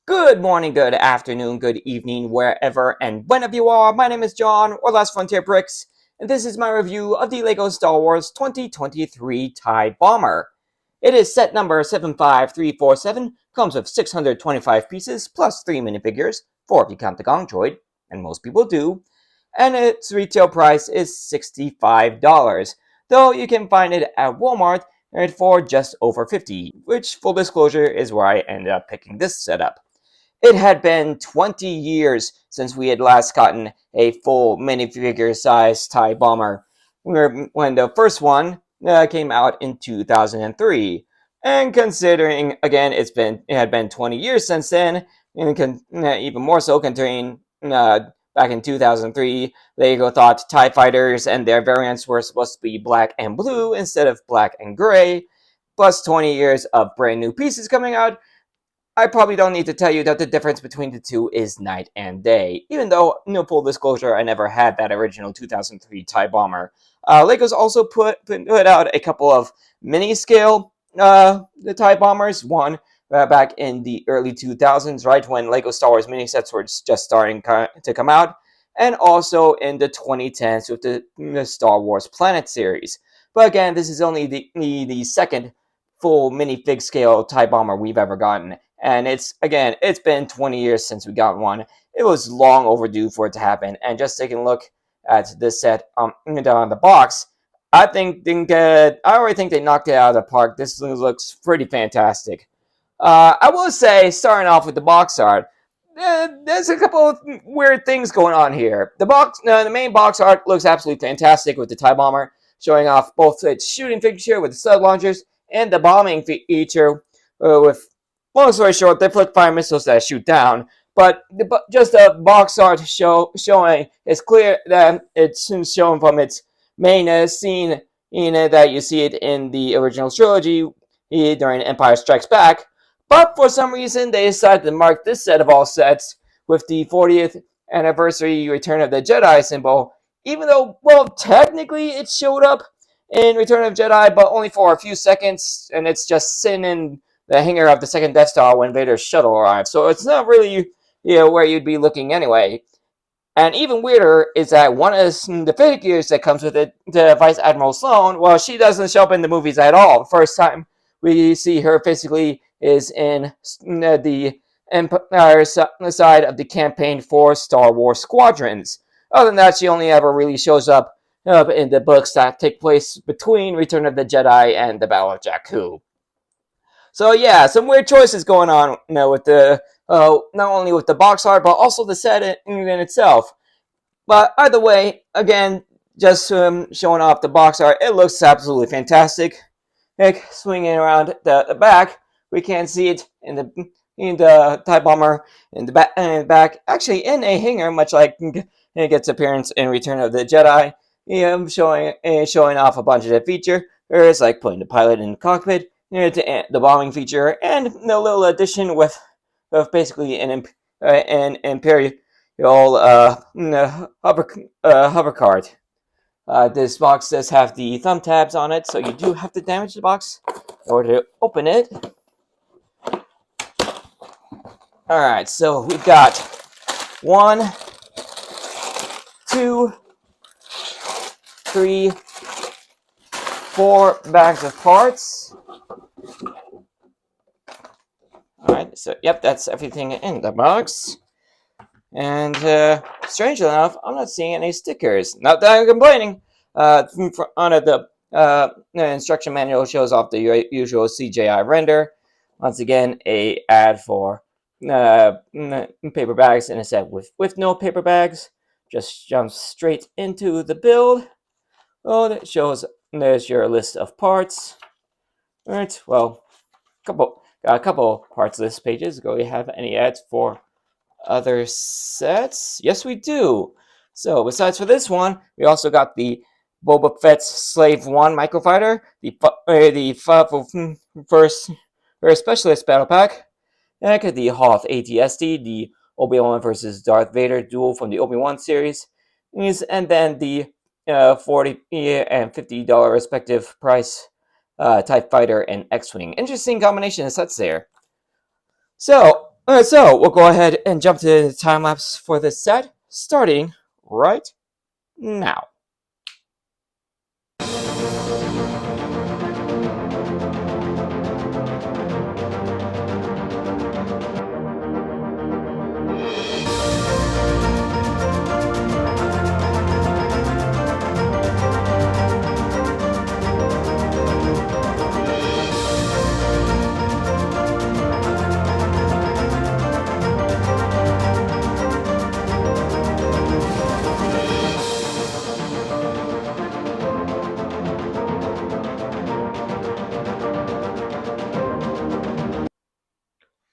Good morning, good afternoon, good evening, wherever and whenever you are. My name is John, or Last Frontier Bricks, and this is my review of the LEGO Star Wars 2023 TIE Bomber. It is set number 75347, comes with 625 pieces, plus 3 minifigures, 4 if you count the Gong Droid, and most people do, and its retail price is $65, though you can find it at Walmart for just over $50, which, full disclosure, is where I ended up picking this setup. It had been 20 years since we had last gotten a full minifigure-sized TIE bomber, when the first one came out in 2003. And considering, again, it had been 20 years since then, and even more so considering back in 2003, LEGO thought TIE fighters and their variants were supposed to be black and blue instead of black and gray, plus 20 years of brand new pieces coming out. I probably don't need to tell you that the difference between the two is night and day. Even though, no full disclosure, I never had that original 2003 TIE Bomber. LEGO's also put out a couple of mini-scale the TIE Bombers. One back in the early 2000s, right when LEGO Star Wars mini sets were just starting to come out. And also in the 2010s with the Star Wars Planet series. But again, this is only the second full minifig scale TIE Bomber we've ever gotten. And it's been 20 years since we got one. It was long overdue for it to happen. And just taking a look at this set on the box, I already think they knocked it out of the park. This looks pretty fantastic. I will say, starting off with the box art, there's a couple of weird things going on here. The main box art looks absolutely fantastic with the TIE Bomber showing off both its shooting feature with the sub launchers and the bombing feature with, long story short, they flick fire missiles that shoot down. But just the box art showing, it's clear that it's shown from its main scene that you see it in the original trilogy during Empire Strikes Back. But for some reason, they decided to mark this set of all sets with the 40th anniversary Return of the Jedi symbol, even though, well, technically it showed up in Return of the Jedi, but only for a few seconds, and it's just sitting in the hangar of the second Death Star when Vader's shuttle arrives. So it's not really, where you'd be looking anyway. And even weirder is that one of the figures that comes with it, the Vice Admiral Sloane, well, she doesn't show up in the movies at all. The first time we see her physically is in the Empire side of the campaign for Star Wars Squadrons. Other than that, she only ever really shows up in the books that take place between Return of the Jedi and the Battle of Jakku. So yeah, some weird choices going on, with the not only with the box art but also the set in itself. But either way, again, just showing off the box art, it looks absolutely fantastic. Like swinging around the back, we can see it in the TIE Bomber in the back, actually in a hangar, much like it gets appearance in Return of the Jedi. Showing off a bunch of the features, like putting the pilot in the cockpit, the bombing feature, and a little addition with basically an Imperial hover cart. This box does have the thumb tabs on it, so you do have to damage the box in order to open it. Alright, so we've got 1, 2, 3, 4 bags of parts. Alright, so yep, that's everything in the box. And strangely enough, I'm not seeing any stickers. Not that I'm complaining. On the instruction manual shows off the usual CGI render. Once again, a ad for paper bags in a set with no paper bags. Just jumps straight into the build. Oh, that shows there's your list of parts. Alright, well, got a couple parts list pages. Do we have any ads for other sets? Yes, we do. So besides for this one, we also got the Boba Fett's Slave One microfighter, the first specialist battle pack, and the Hoth ATST, the Obi-Wan versus Darth Vader duel from the Obi-Wan series, and then the $40 and $50 respective price TIE Fighter and X-Wing. Interesting combination of sets there. So Alright, so we'll go ahead and jump to the time lapse for this set, starting right now.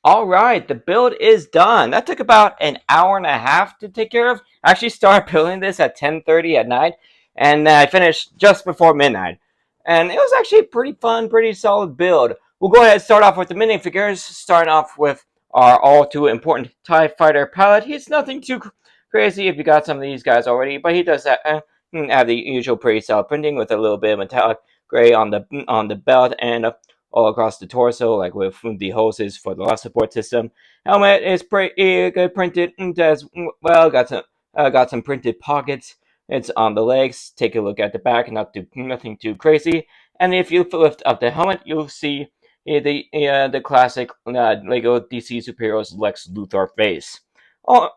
All right, the build is done. That took about an hour and a half to take care of. I actually started building this at 10:30 at night, and I finished just before midnight. And it was actually a pretty fun, pretty solid build. We'll go ahead and start off with the minifigures, starting off with our all too important TIE Fighter palette. He's nothing too crazy if you got some of these guys already, but he does have the usual pretty solid printing with a little bit of metallic gray on the belt and all across the torso, like with the hoses for the life support system. Helmet is pretty good printed as well. Got some printed pockets. It's on the legs. Take a look at the back. Nothing too crazy. And if you lift up the helmet, you'll see the classic Lego DC Superheroes Lex Luthor face. Oh,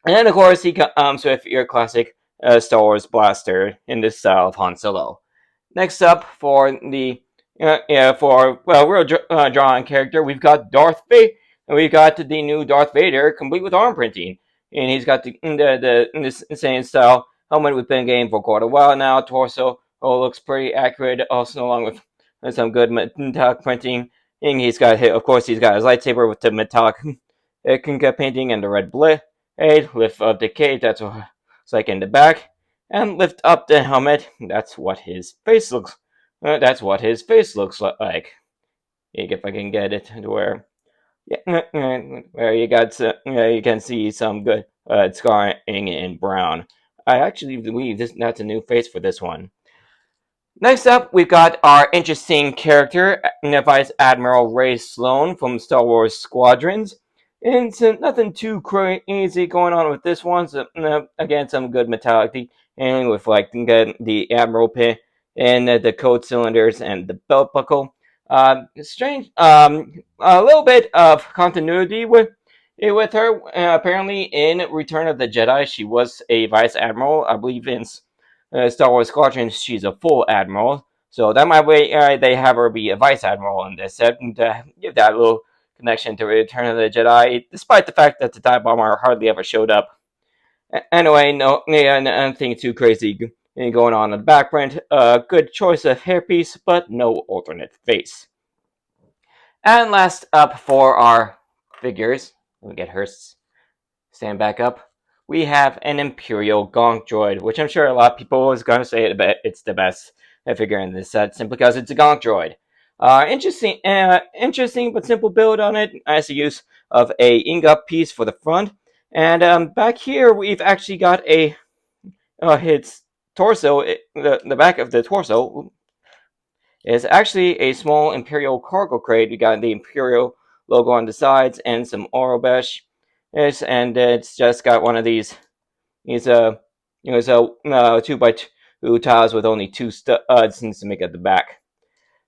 and then of course he comes with your classic Star Wars blaster in the style of Han Solo. Next up for the real drawing character, we've got Darth Vader, and we've got the new Darth Vader, complete with arm printing, and he's got the same style helmet we've been getting for quite a while now. Torso looks pretty accurate, also along with some good metallic printing. And he's got his lightsaber with the metallic painting and the red blade. Lift up the cape, that's what it's like in the back, and lift up the helmet. That's what his face looks like. If I can get it to where, where you can see some good scarring in brown. I actually believe that's a new face for this one. Next up, we've got our interesting character, Vice Admiral Ray Sloan from Star Wars Squadrons. And so nothing too crazy going on with this one. So, again, some good metallic detailing with like the Admiral pin and the code cylinders and the belt buckle. Strange, a little bit of continuity with her. Apparently, in Return of the Jedi, she was a Vice Admiral. I believe in Star Wars Squadron, she's a full admiral. So that might be they have her be a vice admiral in this set and give that little connection to Return of the Jedi, despite the fact that the TIE Bomber hardly ever showed up. Anyway, nothing too crazy going on in the background. Good choice of hairpiece, but no alternate face. And last up for our figures, let me get Hurst stand back up. We have an Imperial Gonk Droid, which I'm sure a lot of people is going to say it's the best figure in this set, simply because it's a Gonk Droid. Interesting but simple build on it. Nice use of a ingot piece for the front, and back here we've actually got its torso. The back of the torso is actually a small Imperial cargo crate. We got the Imperial logo on the sides and some Aurebesh. And it's just got one of these 2x2 tiles with only 2 studs to make at the back.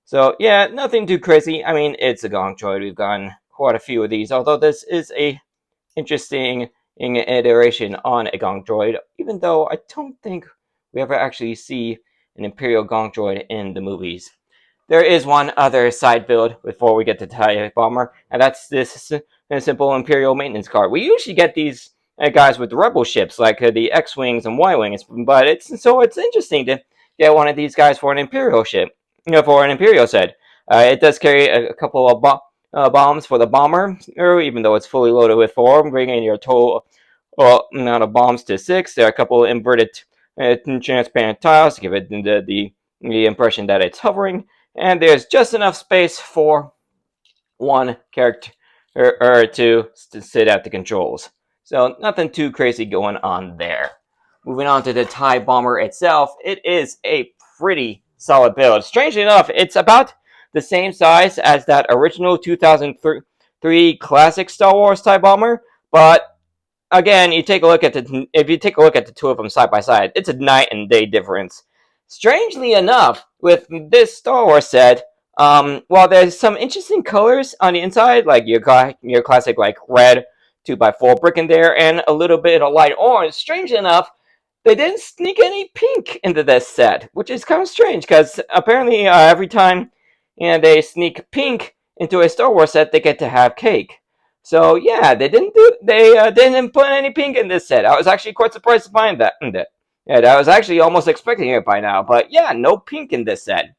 So yeah, nothing too crazy. I mean, it's a Gonk Droid. We've gotten quite a few of these, although this is a interesting iteration on a Gonk Droid, even though I don't think we ever actually see an Imperial Gonk Droid in the movies. There is one other side build before we get to TIE Bomber, and that's this simple Imperial maintenance card. We usually get these guys with the Rebel ships, like the X-Wings and Y-Wings, but it's interesting to get one of these guys for an Imperial ship, for an Imperial set. It does carry a couple of bombs for the bomber, even though it's fully loaded with 4, bringing your total amount of bombs to 6. There are a couple of inverted transparent tiles to give it the impression that it's hovering. And there's just enough space for one character to sit at the controls. So nothing too crazy going on there. Moving on to the TIE Bomber itself, it is a pretty solid build. Strangely enough, it's about the same size as that original 2023 classic Star Wars TIE Bomber, but again, if you take a look at the two of them side by side, it's a night and day difference. Strangely enough, with this Star Wars set, while there's some interesting colors on the inside, like your classic like red 2x4 brick in there, and a little bit of light orange. Strangely enough, they didn't sneak any pink into this set, which is kind of strange because apparently every time they sneak pink into a Star Wars set, they get to have cake. So yeah, they didn't put any pink in this set. I was actually quite surprised to find that. Yeah, I was actually almost expecting it by now, but yeah, no pink in this set.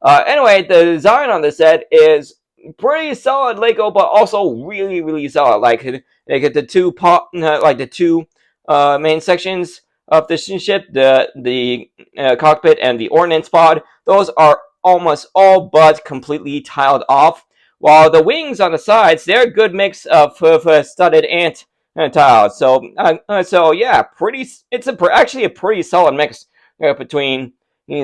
Anyway, the design on the set is pretty solid Lego, but also really, really solid. Like the two main sections of the ship, the cockpit and the ordnance pod. Those are almost all but completely tiled off. While the wings on the sides, they're a good mix of studded and tiles. So yeah, actually a pretty solid mix between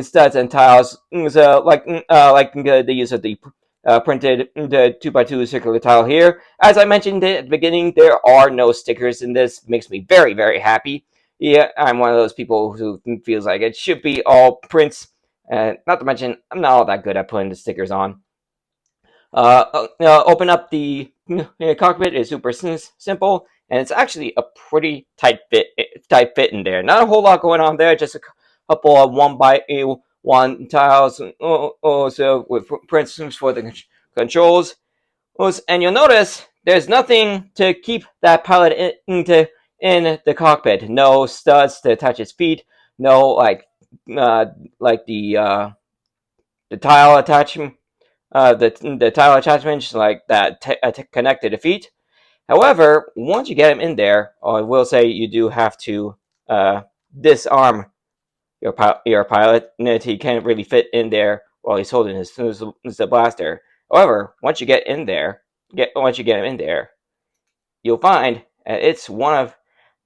studs and tiles. So like the use of the printed the 2x2 circular tile here. As I mentioned at the beginning, there are no stickers in this. Makes me very, very happy. Yeah, I'm one of those people who feels like it should be all prints. Not to mention, I'm not all that good at putting the stickers on. Open up the cockpit is super simple, and it's actually a pretty tight fit in there. Not a whole lot going on there, just a couple of 1x1 tiles, also with prints for the controls. And you'll notice there's nothing to keep that pilot in the cockpit. No studs to touch his feet. No the tile attachment. The tile attachments like that connect to the feet. However, once you get him in there, I will say you do have to disarm your pilot. He can't really fit in there while he's holding his blaster. However, once you get him in there, you'll find it's one of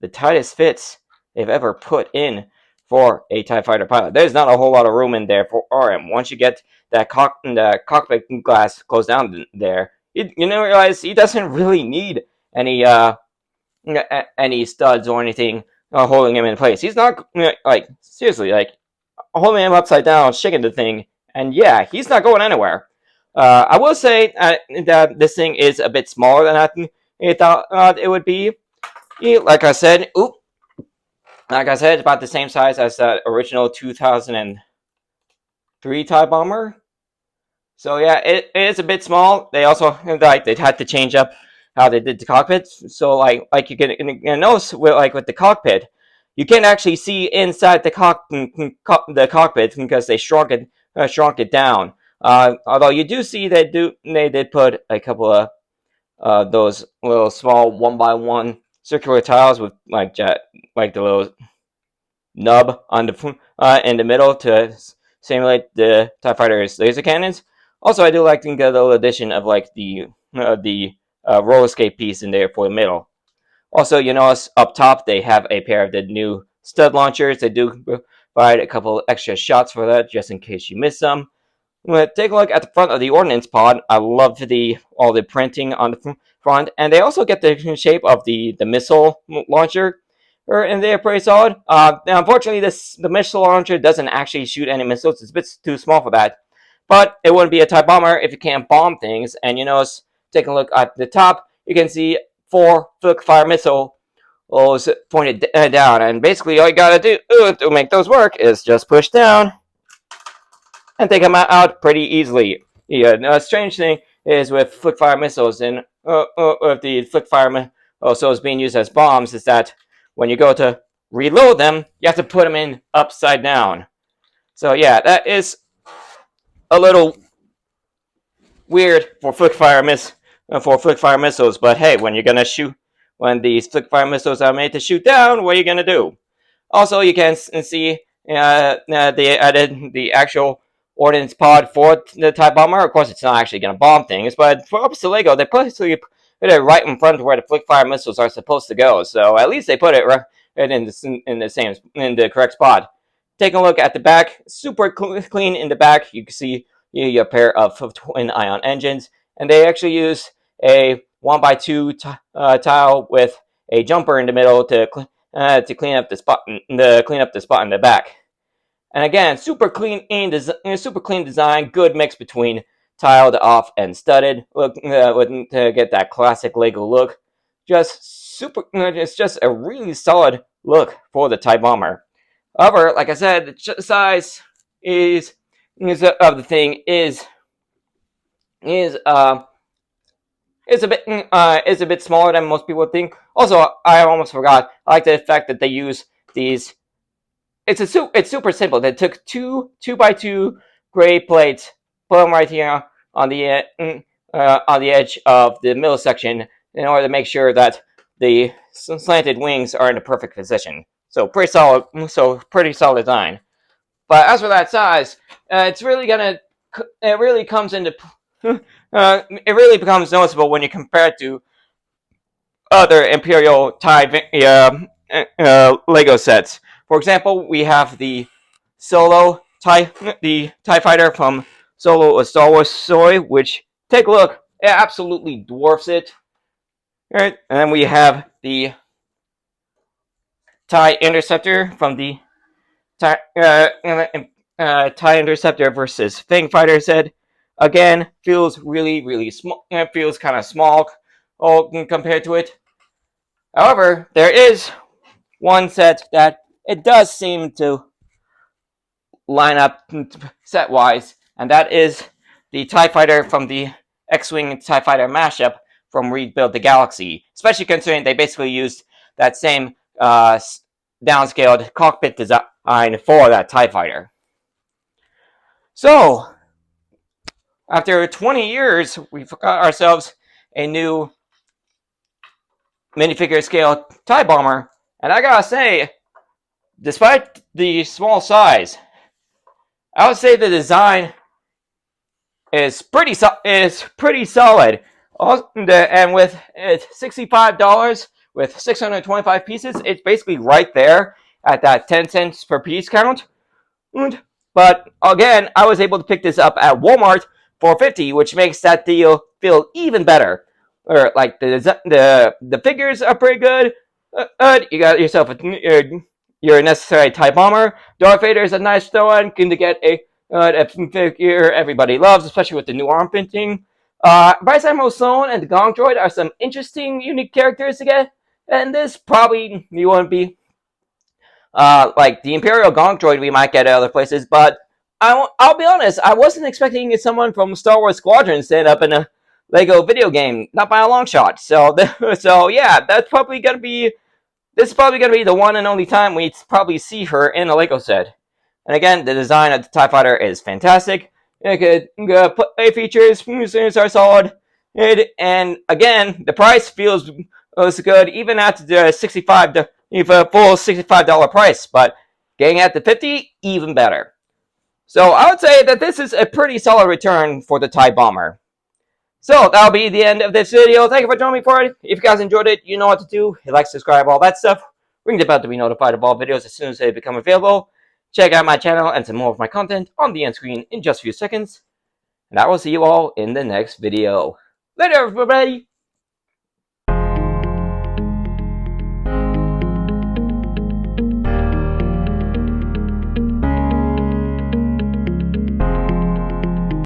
the tightest fits they've ever put in for a TIE fighter pilot. There's not a whole lot of room in there for him. Once you get the cockpit glass closed down there, you realize he doesn't really need any studs or anything holding him in place. He's not seriously holding him upside down, shaking the thing, and yeah, he's not going anywhere. I will say that this thing is a bit smaller than I thought it would be. Like I said, it's about the same size as that original 2003 TIE Bomber. So yeah, it is a bit small. They also they had to change up how they did the cockpit. So like you can notice with the cockpit, you can't actually see inside the cockpit because they shrunk it down. Although you do see they did put a couple of those little small 1x1 circular tiles with like the little nub on the in the middle to simulate the TIE Fighter's laser cannons. Also, I do like the little addition of like the roller skate piece in there for the middle. Also, you notice up top they have a pair of the new stud launchers. They do provide a couple extra shots for that, just in case you miss some. Take a look at the front of the ordnance pod. I love all the printing on the front, and they also get the shape of the missile launcher, and they're pretty solid. Now, unfortunately, the missile launcher doesn't actually shoot any missiles. It's a bit too small for that. But it wouldn't be a TIE bomber if you can't bomb things. And you notice, taking a look at the top, you can see 4 flick-fire missiles pointed down. And basically, all you gotta do to make those work is just push down and take them out pretty easily. A strange thing is with flick-fire missiles, and if the flick-fire missiles being used as bombs, is that when you go to reload them, you have to put them in upside down. So yeah, that is a little weird for flick-fire missiles, but hey, when these flick-fire missiles are made to shoot down, what are you gonna do? Also, you can see they added the actual ordnance pod for the TIE Bomber. Of course, it's not actually gonna bomb things, but for opposite Lego, they basically put it right in front of where the flick-fire missiles are supposed to go. So at least they put it right in the correct spot. Take a look at the back. Super clean in the back. You can see a pair of twin ion engines, and they actually use a 1x2 tile with a jumper in the middle to clean up the spot in the back. And again, super clean design, good mix between tiled off and studded, to get that classic Lego look. It's just a really solid look for the TIE Bomber. However, like I said, the size of the thing is a bit smaller than most people think. Also, I almost forgot. I like the fact that they use these. It's super simple. They took two 2x2 gray plates, put them right here on the edge of the middle section in order to make sure that the slanted wings are in the perfect position. So pretty solid. Pretty solid design. But as for that size, it really comes into it really becomes noticeable when you compare it to other Imperial TIE Lego sets. For example, we have the TIE Fighter from Solo: A Star Wars Story, which, take a look, it absolutely dwarfs it. Right? And then we have the TIE Interceptor from the TIE Interceptor versus Fang Fighter set. Again, feels really small. It feels kind of small compared to it. However, there is one set that it does seem to line up set-wise, and that is the TIE Fighter from the X-Wing TIE Fighter mashup from Rebuild the Galaxy, especially considering they basically used that same downscaled cockpit design for that TIE Fighter. So, after 20 years, we've got ourselves a new minifigure scale TIE Bomber, and I gotta say, despite the small size, I would say the design is pretty solid. And with $65 with 625 pieces, it's basically right there at that 10 cents per piece count. But again, I was able to pick this up at Walmart for $50, which makes that deal feel even better. Or like the figures are pretty good. You got yourself your necessary TIE Bomber. Darth Vader is a nice throw-in to get a figure everybody loves, especially with the new arm printing. Bryce Admiral Sloane and the Gong Droid are some interesting, unique characters to get, and this probably you won't be like the Imperial Gong Droid we might get at other places, but I'll be honest, I wasn't expecting someone from Star Wars Squadron to end up in a Lego video game, not by a long shot. So yeah, this is probably gonna be the one and only time we probably see her in a Lego set. And again, the design of the TIE Fighter is fantastic. Play features are solid, and again, the price feels good even at the full $65 price. But getting at the $50, even better. So I would say that this is a pretty solid return for the TIE Bomber. So that'll be the end of this video. Thank you for joining me for it. If you guys enjoyed it, you know what to do. Hit like, subscribe, all that stuff. Ring the bell to be notified of all videos as soon as they become available. Check out my channel and some more of my content on the end screen in just a few seconds. And I will see you all in the next video. Later, everybody!